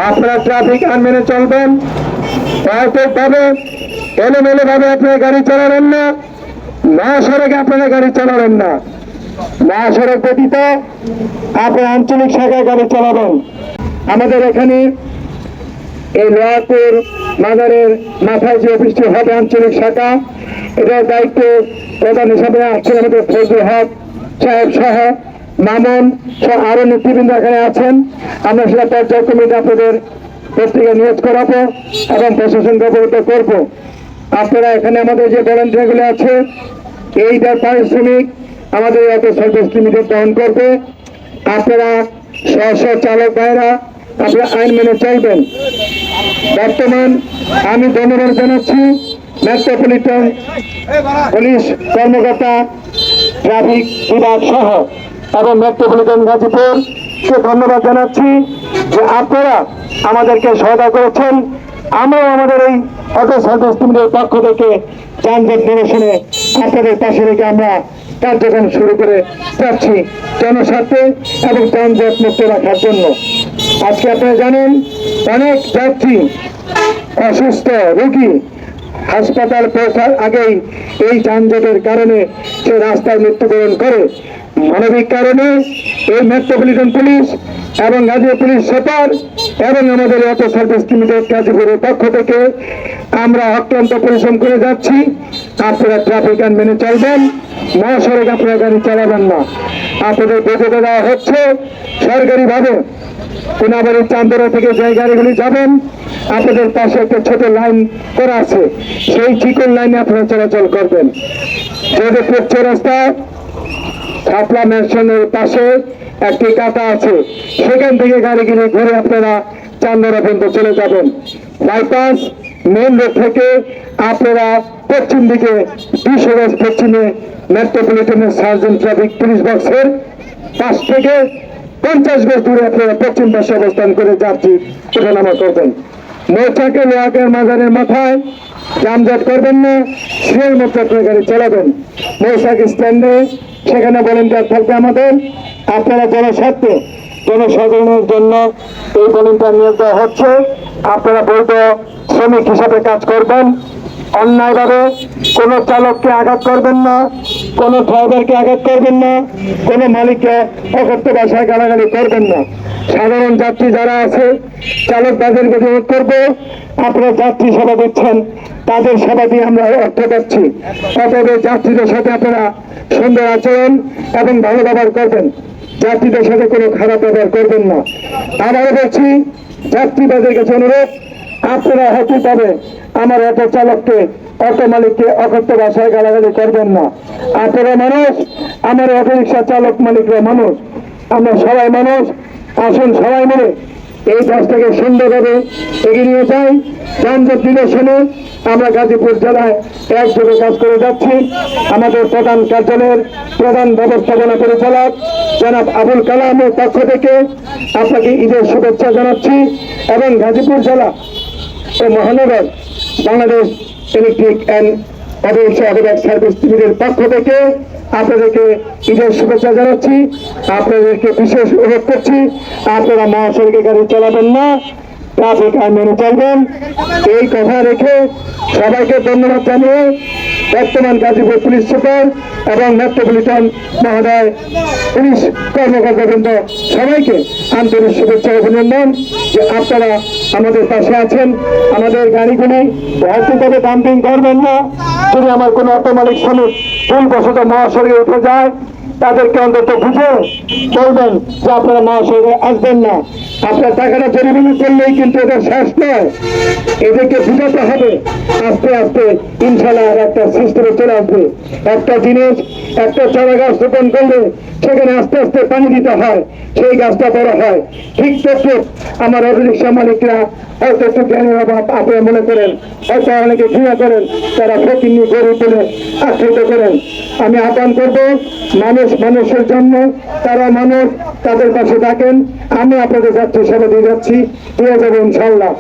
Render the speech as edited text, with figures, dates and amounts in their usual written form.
আপনারা ট্রাফিক আইন মেনে চলবেন। ভাবে এলোমেলো ভাবে আপনারা গাড়ি চালাবেন না। মহাসড়কে আপনারা গাড়ি চালাবেন না। মহাসড়ক ব্যতীত আপনারা আঞ্চলিক শাখায় গাড়ি চালাবেন। আমাদের এখানে এই লোহারপুর মাজারের মাথায় যে অফিসটি হবে আঞ্চলিক শাখা, এটার দায়িত্ব প্রধান হিসাবে আছেন আমাদের ফজলুল হক সাহেব সহ মামুন সহ আরো নেতৃবৃন্দ এখানে আছেন। আমরা সেটা পর্যায়ক্রমে আপনাদের পত্রিকা নিয়োগ করাবো এবং প্রশাসনকে অবগত করবো। আপনারা এখানে আমাদের যে ভলান্টিয়ারগুলো আছে এইটার পারিশ্রমিক আমাদের এত সার্ভিস লিমিটেড বহন করবে। আপনারা স্ব চালক ভাইরা আপনারা আইন মেনে চলবেন। বর্তমান আমি ধন্যবাদ জানাচ্ছি মেট্রোপলিটন পুলিশ কর্মকর্তা ট্রাফিক বিভাগ সহ এবং মেট্রোপলিটন গাজীপুরকে ধন্যবাদ জানাচ্ছি যে আপনারা আমাদেরকে সহায়তা করেছেন। আমরাও আমাদের এই অটো সার্ভিস লিমিটেডের পক্ষ থেকে যানজট নিরসনে আপনাদের পাশে রেখে আমরা কার্যক্রম শুরু করে যাচ্ছি জনস্বার্থে এবং যানজট মুক্ত রাখার জন্য। আজকে আপনারা জানেন অনেক যাত্রী অসুস্থ রোগী হাসপাতাল পৌঁছার আগেই এই যানজটের কারণে সে রাস্তায় মৃত্যুবরণ করে। মানবিক কারণে এই মেট্রোপলিটন পুলিশ এবং গাজীপুর পুলিশ সুপার এবং আমাদের অটো সার্ভিস লিমিটেড গাজীপুরের পক্ষ থেকে আমরা অত্যন্ত পরিশ্রম করে যাচ্ছি। আপনারা ট্রাফিক আইন মেনে চলবেন। মহাসড়ক আপনারা গাড়ি চালাবেন না। আপনাদের বেঁচে দেওয়া হচ্ছে সরকারিভাবে কোনাবাড়ির চান্দরা থেকে যে গাড়িগুলি যাবেন আপনাদের পাশে একটা ছোট লাইন করা আছে, সেই চিকন লাইনে আপনারা চলাচল করবেন। যোধপুর চৌরাস্তা খাপলা ম্যানশনের পাশে একটি কাটা আছে, সেখান থেকে গাড়িগুলি ঘুরে আপনারা চান্দরা পর্যন্ত চলে যাবেন। বাইপাস মেন রোড থেকে আপনারা পশ্চিম দিকে 200 গজ পশ্চিমে মেট্রোপলিটনের সার্জেন্ট ট্রাফিক পুলিশ বক্সের পাশ থেকে 50 গজ দূরে আপনারা পশ্চিম পাশে অবস্থান করে যাত্রী ওঠানামা করবেন। মৌচাকে লোহাকের মাজারের মাথায় যানজট করবেন না, সেই মতো আপনার গাড়ি চালাবেন। মৌচাক স্ট্যান্ডে সেখানে ভলেন্টিয়ার থাকবে আমাদের। আপনারা জনস্বার্থে জনসাধারণের জন্য এই ভলেন্টিয়ার নিয়োগ দেওয়া হচ্ছে। আপনারা বৈধ শ্রমিক হিসাবে কাজ করবেন। অন্যায়ভাবে কোনো চালককে আঘাত করবেন না, কোনো ড্রাইভারকে আঘাত করবেন না, কোনো মালিককে অকথ্য ভাষায় গালাগালি করবেন না। সাধারণ যাত্রী যারা আছে চালক তাদেরকে অনুরোধ করবো, আপনারা যাত্রী সেবা দিচ্ছেন, তাদের সেবা দিয়ে আমরা অর্থ পাচ্ছি। অতএব যাত্রীদের সাথে আপনারা সুন্দর আচরণ এবং ভালো ব্যবহার করবেন, যাত্রীদের সাথে কোনো খারাপ ব্যবহার করবেন না। আবারও বলছি, যাত্রীদের কাছে অনুরোধ, আপনারা হতে পারে আমার অটো চালককে অটো মালিককে অকথ্য ভাষায় গালাগালি করবেন না। আপনারা মানুষ, আমার অটো রিক্সা চালক মালিকরা মানুষ, আমরা সবাই মানুষ। আসুন সবাই মিলে এই কাজটাকে সুন্দরভাবে এগিয়ে নিয়ে যাই। যানজট নিরসনে আমরা গাজীপুর জেলায় একযোগে কাজ করে যাচ্ছি। আমাদের প্রধান কার্যালয়ের প্রধান ব্যবস্থাপনা পরিচালক জনাব আবুল কালামের পক্ষ থেকে আপনাকে ঈদের শুভেচ্ছা জানাচ্ছি এবং গাজীপুর জেলা ও মহানগর Bangladesh electric and automobile service লিমিটেডের পক্ষ থেকে আপনাদেরকে ঈদের শুভেচ্ছা জানাচ্ছি। আপনাদেরকে বিশেষ অনুরোধ করছি, আপনারা মহাসড়কে গাড়ি চালাবেন না, ট্রাফিক আইন মেনে চলবেন। এই কথা রেখে সবাইকে ধন্যবাদ জানিয়ে বর্তমান গাজীপুর পুলিশ সুপার এবং মেট্রোপলিটন মহোদয় পুলিশ কর্মকর্তাবৃন্দ সবাইকে আন্তরিক শুভেচ্ছা অভিনন্দন যে আপনারা আমাদের পাশে আছেন। আমাদের গাড়িগুলি ভৌতিকভাবে ডাম্পিং করবেন না। যদি আমার কোনো অটো মালিক শ্রমিক ভুলবশত মহাসড়কে উঠে যায়, তাদেরকে অন্তত বুঝে বলবেন যে আপনারা মহাসড়কে আসবেন না। আপনার টাকাটা জরিমানা করলেই কিন্তু এটা শেষ নয়, এদেরকে বুঝাতে হবে। আস্তে আস্তে ইনশাল্লাহ আর একটা সিস্টেমে চলে আসবে। একটা জিনিস, একটা চারা গাছ রোপণ করলে সেখানে আস্তে আস্তে পানি দিতে হয়, সেই গাছটা বড় হয়। ঠিক তথ্য আমার অটো রিক্সা মালিকরা হয়তো একটু জ্ঞানের অভাব আপনারা মনে করেন, হয়তো অনেকে ঘৃণা করেন, তারা ফকির নিয়ে গড়ে তুলে আখ্যায়িত করেন। আমি আহ্বান করবো, মানুষ মানুষের জন্য, তারা মানুষ, তাদের পাশে থাকেন। আমি আপনাদের যাত্রী সেবা দিয়ে যাচ্ছি, দিয়ে যাবো ইনশাল্লাহ।